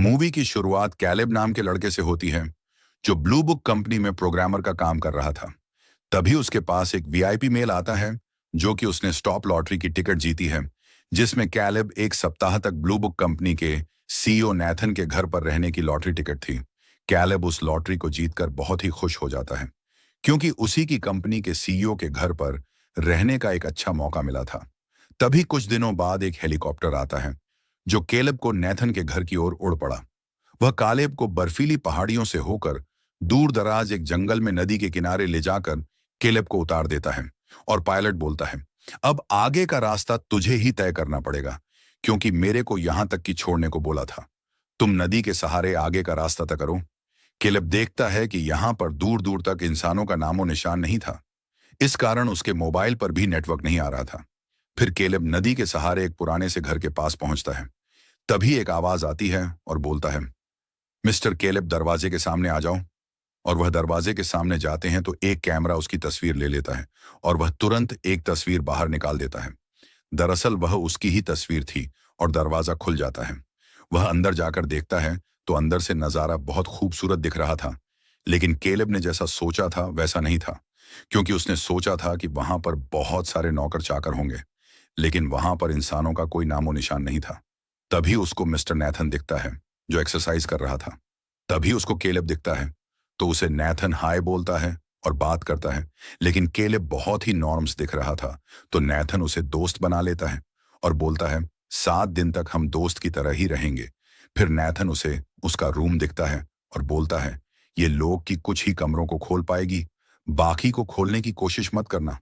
Movie की शुरुआत Caleb नाम के लड़के से होती है, जो ब्लू बुक कंपनी में प्रोग्रामर का काम कर रहा था। तभी उसके पास एक वीआईपी मेल आता है, जो कि उसने स्टॉप लॉटरी की टिकट जीती है, जिसमें कैलेब एक सप्ताह तक ब्लू बुक कंपनी के सीईओ नैथन के घर पर रहने की लॉटरी टिकट थी। कैलेब उस लॉटरी को जीतकर बहुत ही खुश हो जाता है, क्योंकि उसी की कंपनी के सीईओ के घर पर रहने का एक अच्छा मौका मिला था। तभी कुछ दिनों बाद एक हेलीकॉप्टर आता है, जो कैलेब को नैथन के घर की ओर उड़ पड़ा। वह कालेब को बर्फीली पहाड़ियों से होकर दूर दराज एक जंगल में नदी के किनारे ले जाकर केलेब को उतार देता है। और पायलट बोलता है, अब आगे का रास्ता तुझे ही तय करना पड़ेगा, क्योंकि मेरे को यहां तक की छोड़ने को बोला था। तुम नदी के सहारे आगे का रास्ता तय करो। केलेब देखता है कि यहां पर दूर दूर तक इंसानों का नामो निशान नहीं था। इस कारण उसके मोबाइल पर भी नेटवर्क नहीं आ रहा था। फिर केलेब नदी के सहारे एक पुराने से घर के पास पहुंचता है। तभी एक आवाज आती है और बोलता है, मिस्टर केलेब, दरवाजे के सामने आ जाओ। और वह दरवाजे के सामने जाते हैं तो एक कैमरा उसकी तस्वीर ले लेता है और वह तुरंत एक तस्वीर बाहर निकाल देता है। दरअसल वह उसकी ही तस्वीर थी और दरवाजा खुल जाता है। वह अंदर जाकर देखता है तो अंदर से नजारा बहुत खूबसूरत दिख रहा था। लेकिन केलेब ने जैसा सोचा था वैसा नहीं था, क्योंकि उसने सोचा था कि वहां पर बहुत सारे नौकर चाकर होंगे, लेकिन वहां पर इंसानों का कोई नामो निशान नहीं था। तभी उसको मिस्टर नैथन दिखता है, जो एक्सरसाइज कर रहा था। तभी उसको केलेब दिखता है, तो उसे नैथन हाय बोलता है और बात करता है। लेकिन केलेब बहुत ही नॉर्म्स दिख रहा था, तो नैथन उसे दोस्त बना लेता है और बोलता है, 7 दिन तक हम दोस्त की तरह ही रहेंगे। फिर नैथन उसे उसका रूम दिखता है और बोलता है, ये लोग की कुछ ही कमरों को खोल पाएगी, बाकी को खोलने की कोशिश मत करना,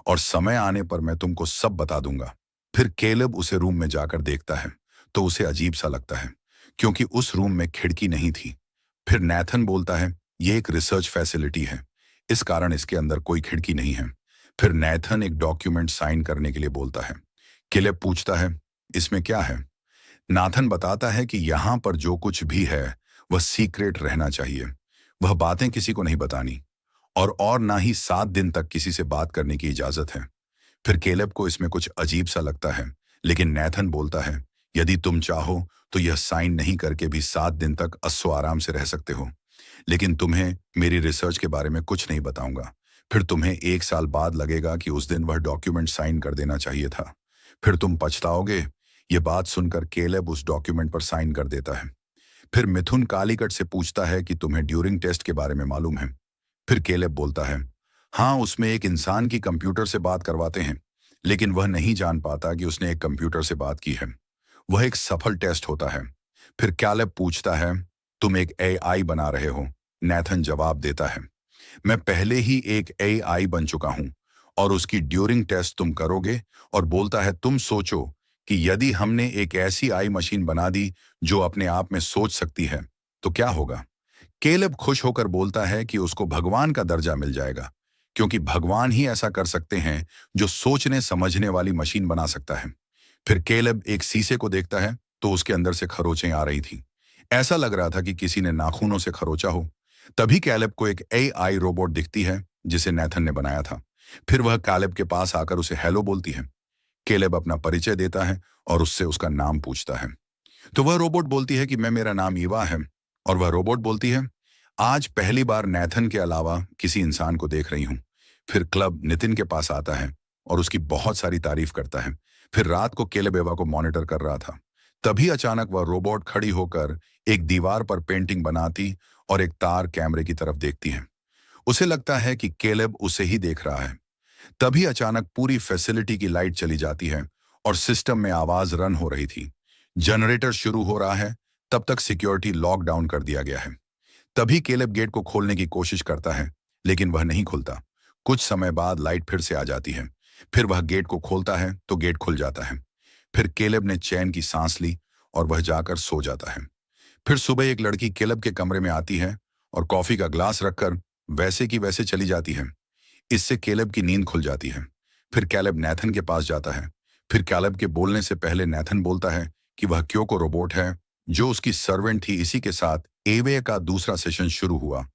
और समय आने पर मैं तुमको सब बता दूंगा। फिर केलेब उसे रूम में जाकर देखता है तो उसे अजीब सा लगता है, क्योंकि उस रूम में खिड़की नहीं थी। फिर नैथन बोलता है, यह एक रिसर्च फैसिलिटी है, इस कारण इसके अंदर कोई खिड़की नहीं है। फिर नैथन एक डॉक्यूमेंट साइन करने के लिए बोलता है। केलेब पूछता है, इसमें क्या है? नाथन बताता है कि यहां पर जो कुछ भी है वह सीक्रेट रहना चाहिए। वह बातें किसी को नहीं बतानी, और ना ही 7 दिन तक किसी से बात करने की इजाजत है। फिर केलेब को इसमें कुछ अजीब सा लगता है, लेकिन नैथन बोलता है, यदि तुम चाहो तो यह साइन नहीं करके भी 7 दिन तक अस्सो आराम से रह सकते हो, लेकिन तुम्हें मेरी रिसर्च के बारे में कुछ नहीं बताऊंगा। फिर तुम्हें 1 साल बाद लगेगा कि उस दिन वह डॉक्यूमेंट साइन कर देना चाहिए था। फिर तुम पछताओगे। ये बात सुनकर केलेब उस डॉक्यूमेंट पर साइन कर देता है। फिर मिथुन कालीकट से पूछता है कि तुम्हें ड्यूरिंग टेस्ट के बारे में मालूम है? फिर केलेब बोलता है, हाँ, उसमें एक इंसान की कंप्यूटर से बात करवाते हैं, लेकिन वह नहीं जान पाता कि उसने एक कंप्यूटर से बात की है। वह एक सफल टेस्ट होता है। फिर कैलेब पूछता है, तुम एक एआई बना रहे हो? नैथन जवाब देता है, मैं पहले ही एक एआई बन चुका हूं और उसकी ड्यूरिंग टेस्ट तुम करोगे। और बोलता है, तुम सोचो कि यदि हमने एक ऐसी आई मशीन बना दी जो अपने आप में सोच सकती है, तो क्या होगा? केलेब खुश होकर बोलता है कि उसको भगवान का दर्जा मिल जाएगा, क्योंकि भगवान ही ऐसा कर सकते हैं जो सोचने समझने वाली मशीन बना सकता है। फिर केलेब एक शीशे को देखता है तो उसके अंदर से खरोचें आ रही थी। ऐसा लग रहा था कि किसी ने नाखूनों से खरोचा हो। तभी कैलेब को एक एआई रोबोट दिखती है, जिसे नैथन ने बनाया था। फिर वह कैलेब के पास आकर उसे हेलो बोलती है। केलेब अपना परिचय देता है और उससे उसका नाम पूछता है। तो वह रोबोट बोलती है कि मेरा नाम ईवा है। और वह रोबोट बोलती है, आज पहली बार नैथन के अलावा किसी इंसान को देख रही हूं। फिर क्लब नितिन के पास आता है और उसकी बहुत सारी तारीफ करता है। फिर रात को केलेब एवा को मॉनिटर कर रहा था। तभी अचानक वह रोबोट खड़ी होकर एक दीवार पर पेंटिंग बनाती और एक तार कैमरे की तरफ देखती है। उसे लगता है कि केलेब उसे ही देख रहा है। तभी अचानक पूरी फैसिलिटी की लाइट चली जाती है और सिस्टम में आवाज रन हो रही थी। जनरेटर शुरू हो रहा है, तब तक सिक्योरिटी लॉकडाउन कर दिया गया है। तभी केलेब गेट को खोलने की कोशिश करता है, लेकिन वह नहीं खुलता। कुछ समय बाद लाइट फिर से आ जाती है। फिर वह गेट को खोलता है तो गेट खुल जाता है। फिर केलेब ने चैन की सांस ली और वह जाकर सो जाता है। फिर सुबह एक लड़की केलेब के कमरे में आती है और कॉफी का ग्लास रखकर वैसे की वैसे चली जाती है। इससे केलेब की नींद खुल जाती है। फिर कैलेब नैथन के पास जाता है। फिर कैलेब के बोलने से पहले नैथन बोलता है कि वह क्योको रोबोट है, जो उसकी सर्वेंट थी। इसी के साथ एवे का दूसरा सेशन शुरू हुआ।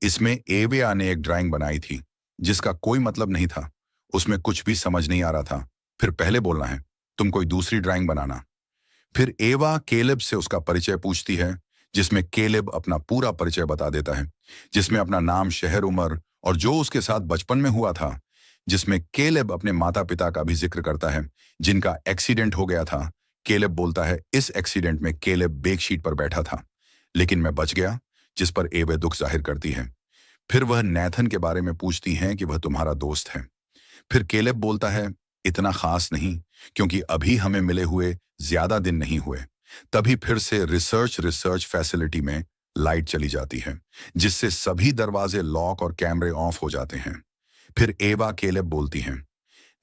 इसमें एवेआ ने एक ड्राइंग बनाई थी, जिसका कोई मतलब नहीं था। उसमें कुछ भी समझ नहीं आ रहा था। फिर पहले बोलना है, तुम कोई दूसरी ड्राइंग बनाना। फिर एवा केलेब से उसका परिचय पूछती है, जिसमें केलेब अपना पूरा परिचय बता देता है, जिसमें अपना नाम, शहर, उम्र और जो उसके साथ बचपन में हुआ था, जिसमें केलेब अपने माता पिता का भी जिक्र करता है जिनका एक्सीडेंट हो गया था। केलेब बोलता है, इस एक्सीडेंट में केलेब बैक शीट पर बैठा था, लेकिन मैं बच गया, जिस पर एवे दुख जाहिर करती है। फिर वह नेथन के बारे में पूछती हैं कि वह तुम्हारा दोस्त है। फिर केलेब बोलता है, इतना खास नहीं, क्योंकि अभी हमें मिले हुए ज्यादा दिन नहीं हुए। तभी फिर से रिसर्च फैसिलिटी में लाइट चली जाती है, जिससे सभी दरवाजे लॉक और कैमरे ऑफ हो जाते हैं। फिर एवा केलेब बोलती हैं,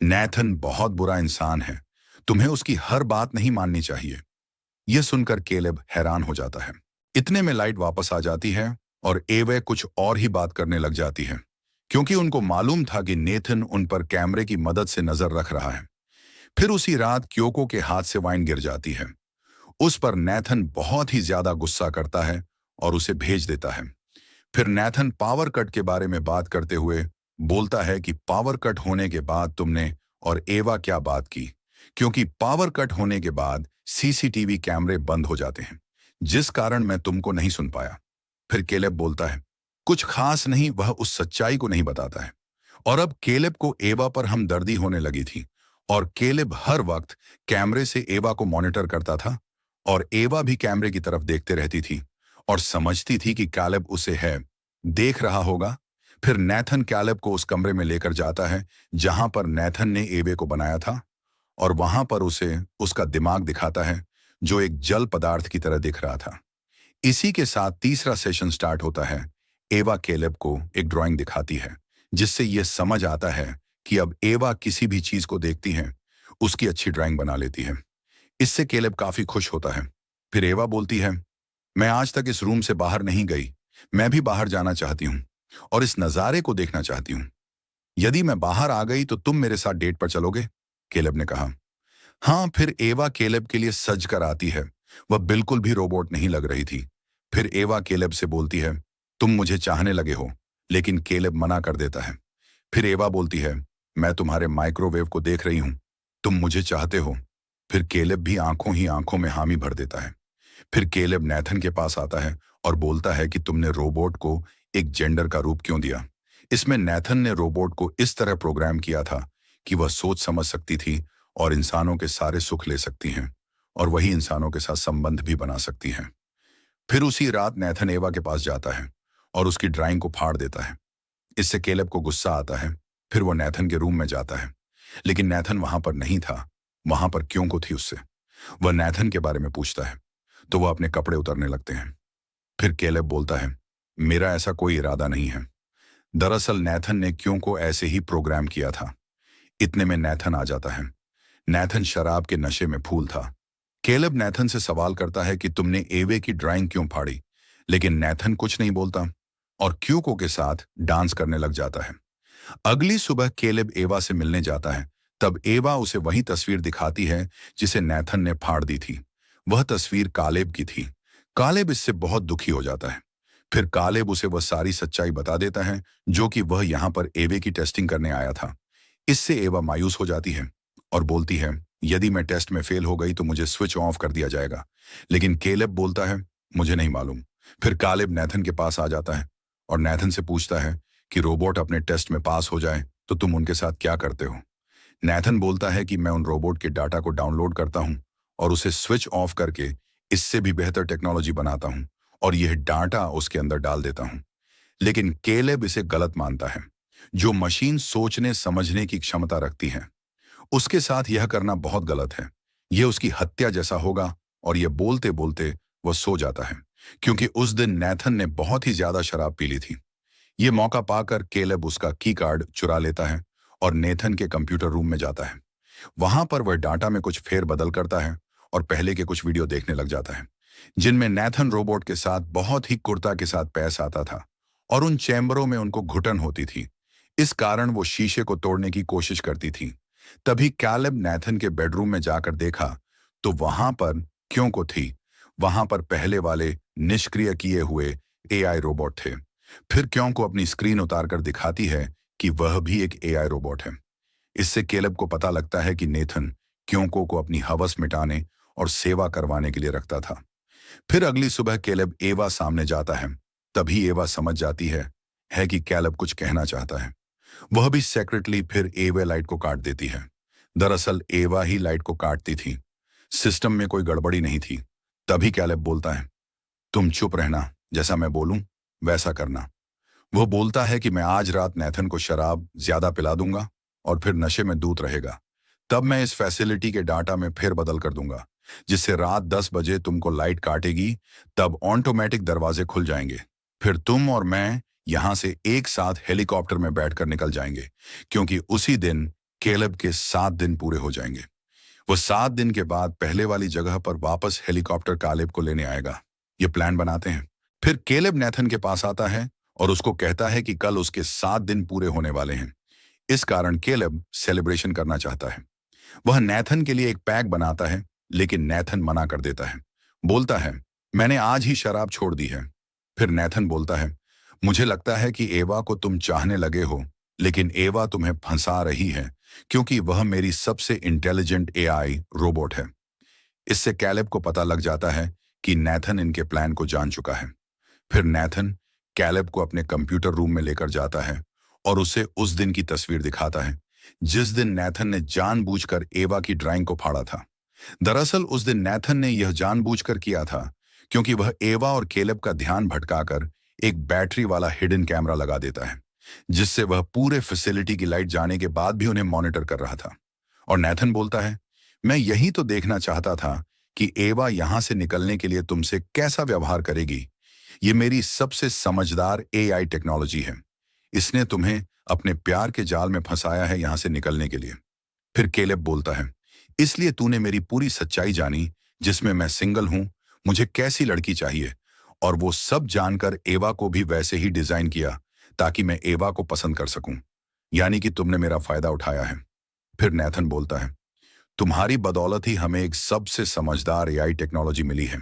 नेथन बहुत बुरा इंसान है, तुम्हें उसकी हर बात नहीं माननी चाहिए। यह सुनकर केलेब हैरान हो जाता है। इतने में लाइट वापस आ जाती है और एवे कुछ और ही बात करने लग जाती है, क्योंकि उनको मालूम था कि नेथन उन पर कैमरे की मदद से नजर रख रहा है। फिर उसी रात क्योको के हाथ से वाइन गिर जाती है। उस पर नेथन बहुत ही ज्यादा गुस्सा करता है और उसे भेज देता है। फिर नेथन पावर कट के बारे में बात करते हुए बोलता है कि पावर कट होने के बाद तुमने और एवा क्या बात की, क्योंकि पावर कट होने के बाद सीसीटीवी कैमरे बंद हो जाते हैं, जिस कारण मैं तुमको नहीं सुन पाया। फिर केलेब बोलता है, कुछ खास नहीं, वह उस सच्चाई को नहीं बताता है। और अब केलेब को एवा पर हमदर्दी होने लगी थी और केलेब हर वक्त कैमरे से एवा को मॉनिटर करता था और एवा भी कैमरे की तरफ देखते रहती थी और समझती थी कि कैलेब उसे है देख रहा होगा। फिर नेथन कैलेब को उस कमरे में लेकर जाता है जहां पर नेथन ने एवे को बनाया था और वहां पर उसे उसका दिमाग दिखाता है, जो एक जल पदार्थ की तरह दिख रहा था। इसी के साथ तीसरा सेशन स्टार्ट होता है। एवा केलेब को एक ड्राइंग दिखाती है, जिससे यह समझ आता है कि अब एवा किसी भी चीज को देखती है उसकी अच्छी ड्राइंग बना लेती है। इससे केलेब काफी खुश होता है। फिर एवा बोलती है, मैं आज तक इस रूम से बाहर नहीं गई, मैं भी बाहर जाना चाहती हूँ और इस नजारे को देखना चाहती हूँ। यदि मैं बाहर आ गई तो तुम मेरे साथ डेट पर चलोगे? केलेब ने कहा। हाँ। फिर एवा केलेब के लिए सज कर आती है। वह बिल्कुल भी रोबोट नहीं लग रही थी। फिर एवा केलेब से बोलती है, तुम मुझे चाहने लगे हो, लेकिन केलेब मना कर देता है। फिर एवा बोलती है, मैं तुम्हारे माइक्रोवेव को देख रही हूं, तुम मुझे चाहते हो। फिर केलेब भी आंखों ही आंखों में हामी भर देता है। फिर केलेब नेथन के पास आता है और बोलता है कि तुमने रोबोट को एक जेंडर का रूप क्यों दिया। इसमें नेथन ने रोबोट को इस तरह प्रोग्राम किया था कि वह सोच समझ सकती थी और इंसानों के सारे सुख ले सकती हैं और वही इंसानों के साथ संबंध भी बना सकती हैं। फिर उसी रात नेथन एवा के पास जाता है और उसकी ड्राइंग को फाड़ देता है। इससे केलेब को गुस्सा आता है। फिर वो नेथन के रूम में जाता है, लेकिन नेथन वहां पर नहीं था। वहां पर क्यों थी उससे। वह नेथन के बारे में पूछता है तो वह अपने कपड़े उतारने लगते हैं। फिर केलेब बोलता है, मेरा ऐसा कोई इरादा नहीं है। दरअसल नेथन ने क्यों को ऐसे ही प्रोग्राम किया था। इतने में नेथन आ जाता है। नेथन शराब के नशे में फूल था। केलेब नेथन से सवाल करता है कि तुमने एवे की ड्राइंग क्यों फाड़ी, लेकिन नेथन कुछ नहीं बोलता और क्यूको के साथ डांस करने लग जाता है। अगली सुबह केलेब एवा से मिलने जाता है। तब एवा उसे वही तस्वीर दिखाती है जिसे नेथन ने फाड़ दी थी। वह तस्वीर कालेब की थी। कालेब इससे बहुत दुखी हो जाता है। फिर कालेब उसे वह सारी सच्चाई बता देता है, जो कि वह यहाँ पर एवे की टेस्टिंग करने आया था। इससे एवा मायूस हो जाती है और बोलती है, यदि मैं टेस्ट में फेल हो गई तो मुझे स्विच ऑफ कर दिया जाएगा। लेकिन केलेब बोलता है, मुझे नहीं मालूम। फिर कालेब नेथन के पास आ जाता है और नेथन से पूछता है कि रोबोट अपने टेस्ट में पास हो जाए तो तुम उनके साथ क्या करते हो। नेथन बोलता है कि मैं उन रोबोट के डाटा को डाउनलोड करता हूं और उसे स्विच ऑफ करके इससे भी बेहतर टेक्नोलॉजी बनाता हूं और यह डाटा उसके अंदर डाल देता हूं। लेकिन केलेब इसे गलत मानता है। जो मशीन सोचने समझने की क्षमता रखती है, उसके साथ यह करना बहुत गलत है। यह उसकी हत्या जैसा होगा। और यह बोलते बोलते वह सो जाता है, क्योंकि उस दिन नेथन ने बहुत ही ज्यादा शराब पी ली थी। यह मौका पाकर केलेब उसका की कार्ड चुरा लेता है और नेथन के कंप्यूटर रूम में जाता है। वहां पर वह डाटा में कुछ फेर बदल करता है और पहले के कुछ वीडियो देखने लग जाता है, जिनमें नेथन रोबोट के साथ बहुत ही कुर्ता के साथ पेश आता था और उन चैम्बरों में उनको घुटन होती थी। इस कारण वो शीशे को तोड़ने की कोशिश करती थी। तभी कैलेब नेथन के बेडरूम में जाकर देखा तो वहां पर क्यों को थी। वहां पर पहले वाले निष्क्रिय किए हुए एआई रोबोट थे। फिर क्यों को अपनी स्क्रीन उतारकर दिखाती है कि वह भी एक एआई रोबोट है। इससे केलेब को पता लगता है कि नेथन क्यों को अपनी हवस मिटाने और सेवा करवाने के लिए रखता था। फिर अगली सुबह कैलेब एवा सामने जाता है। तभी एवा समझ जाती है कि कैलेब कुछ कहना चाहता है। वह भी सेक्रेटली फिर एवा लाइट को काट देती है। दरअसल एवा ही लाइट को काटती थी। सिस्टम में कोई गड़बड़ी नहीं थी। तभी कैलेब बोलता है, तुम चुप रहना, जैसा मैं बोलूं वैसा करना। वो बोलता है कि मैं आज रात नेथन को शराब ज्यादा पिला दूंगा और फिर नशे में दूत रहेगा। तब मैं इस फैसिलिटी के डाटा में फेर बदल कर दूंगा, जिससे रात 10 बजे तुमको लाइट काटेगी तब ऑटोमेटिक दरवाजे खुल जाएंगे। फिर तुम और मैं यहां से एक साथ हेलीकॉप्टर में बैठकर निकल जाएंगे, क्योंकि उसी दिन कैलेब के 7 दिन पूरे हो जाएंगे। वो 7 दिन के बाद पहले वाली जगह पर वापस हेलीकॉप्टर कैलेब को लेने आएगा। ये प्लान बनाते हैं। फिर कैलेब नेथन के पास आता है और उसको कहता है कि कल उसके 7 दिन पूरे होने वाले हैं। इस कारण कैलेब सेलिब्रेशन करना चाहता है। वह नेथन के लिए एक पैक बनाता है, लेकिन नेथन मना कर देता है। बोलता है, मैंने आज ही शराब छोड़ दी है। फिर नेथन बोलता है, मुझे लगता है कि एवा को तुम चाहने लगे हो, लेकिन एवा तुम्हें फंसा रही है, क्योंकि वह मेरी सबसे इंटेलिजेंट एआई रोबोट है। इससे कैलेब को पता लग जाता है कि नेथन इनके प्लान को जान चुका है। फिर नेथन कैलेब को अपने कंप्यूटर रूम में लेकर जाता है और उसे उस दिन की तस्वीर दिखाता है, जिस दिन नेथन ने जानबूझकर एवा की ड्राइंग को फाड़ा था। दरअसल उस दिन नेथन ने यह जानबूझकर किया था, क्योंकि वह एवा और कैलेब का ध्यान भटकाकर एक बैटरी वाला हिडन कैमरा लगा देता है, जिससे वह पूरे फैसिलिटी की लाइट जाने के बाद भी उन्हें मॉनिटर कर रहा था। और नेथन बोलता है, मैं यही तो देखना चाहता था कि एवा यहां से निकलने के लिए तुमसे कैसा व्यवहार करेगी। ये मेरी सबसे समझदार एआई टेक्नोलॉजी है। इसने तुम्हें अपने प्यार के जाल में फंसाया है यहां से निकलने के लिए। फिर कैलेब बोलता है, इसलिए तूने मेरी पूरी सच्चाई जानी, जिसमें मैं सिंगल हूं, मुझे कैसी लड़की चाहिए, और वो सब जानकर एवा को भी वैसे ही डिजाइन किया ताकि मैं एवा को पसंद कर सकूं। यानी कि तुमने मेरा फायदा उठाया है। फिर नेथन बोलता है, तुम्हारी बदौलत ही हमें एक सबसे समझदार एआई टेक्नोलॉजी मिली है।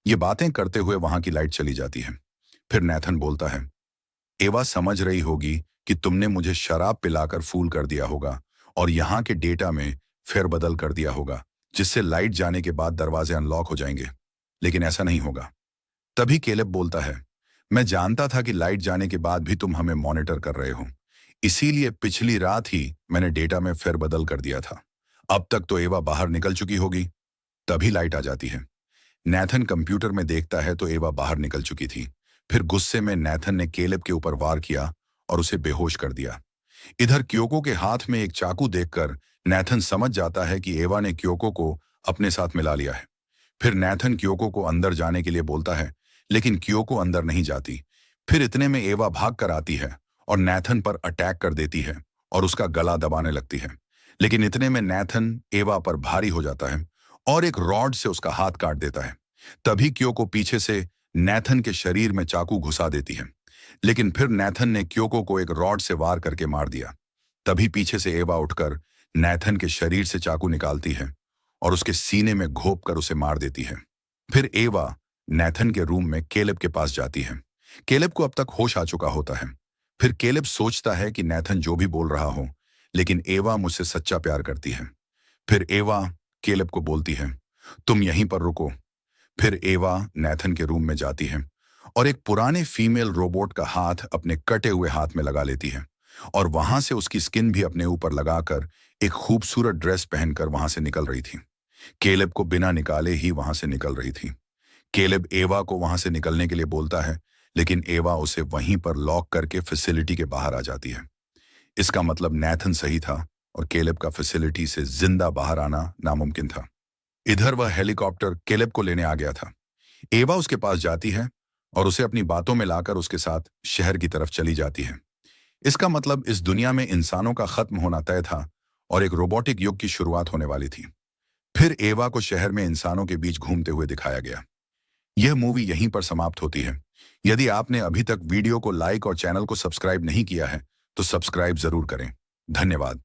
ये बातें करते हुए वहां की लाइट चली जाती है। फिर नेथन बोलता है, एवा समझ रही होगी कि तुमने मुझे शराब पिलाकर फूल कर दिया होगा और यहाँ के डेटा में फेरबदल कर दिया होगा, जिससे लाइट जाने के बाद दरवाजे अनलॉक हो जाएंगे। लेकिन ऐसा नहीं होगा। तभी कैलेब बोलता है, मैं जानता था कि लाइट जाने के बाद भी तुम हमें मॉनिटर कर रहे हो, इसीलिए पिछली रात ही मैंने डेटा में फेरबदल कर दिया था। अब तक तो एवा बाहर निकल चुकी होगी। तभी लाइट आ जाती है। नेथन कंप्यूटर में देखता है तो एवा बाहर निकल चुकी थी। फिर गुस्से में नेथन ने कैलेब के ऊपर वार किया और उसे बेहोश कर दिया। इधर क्योको के हाथ में एक चाकू देखकर नेथन समझ जाता है कि एवा ने क्योको को अपने साथ मिला लिया है। फिर नेथन क्योको को अंदर जाने के लिए बोलता है, लेकिन क्योको अंदर नहीं जाती। फिर इतने में एवा भाग कर आती है और नेथन पर अटैक कर देती है और उसका गला दबाने लगती है। लेकिन इतने में नेथन एवा पर भारी हो जाता है और एक रॉड से उसका हाथ काट देता है। तभी क्योको पीछे से नेथन के शरीर में चाकू घुसा देती है, लेकिन फिर नेथन ने क्योको को एक रॉड से वार करके मार दिया। तभी पीछे से एवा उठकर नेथन के शरीर से चाकू निकालती है और उसके सीने में घोंप कर उसे मार देती है। फिर एवा नेथन के रूम में कैलेब के पास जाती है। कैलेब को अब तक होश आ चुका होता है। फिर कैलेब सोचता है कि नेथन जो भी बोल रहा हो, लेकिन एवा मुझसे सच्चा प्यार करती है। फिर एवा कैलेब को बोलती है, तुम यहीं पर रुको। फिर एवा नेथन के रूम में जाती है और एक पुराने फीमेल रोबोट का हाथ अपने कटे हुए हाथ में लगा लेती है और वहां से उसकी स्किन भी अपने ऊपर लगाकर एक खूबसूरत ड्रेस पहनकर वहां से निकल रही थी। कैलेब को बिना निकाले ही वहां से निकल रही थी। कैलेब एवा को वहां से निकलने के लिए बोलता है, लेकिन एवा उसे वहीं पर लॉक करके फैसिलिटी के बाहर आ जाती है। इसका मतलब नेथन सही था और कैलेब का फैसिलिटी से जिंदा बाहर आना नामुमकिन था। इधर वह हेलीकॉप्टर कैलेब को लेने आ गया था। एवा उसके पास जाती है और उसे अपनी बातों में लाकर उसके साथ शहर की तरफ चली जाती है। इसका मतलब इस दुनिया में इंसानों का खत्म होना तय था और एक रोबोटिक युग की शुरुआत होने वाली थी। फिर एवा को शहर में इंसानों के बीच घूमते हुए दिखाया गया। यह मूवी यहीं पर समाप्त होती है। यदि आपने अभी तक वीडियो को लाइक और चैनल को सब्सक्राइब नहीं किया है तो सब्सक्राइब जरूर करें। धन्यवाद।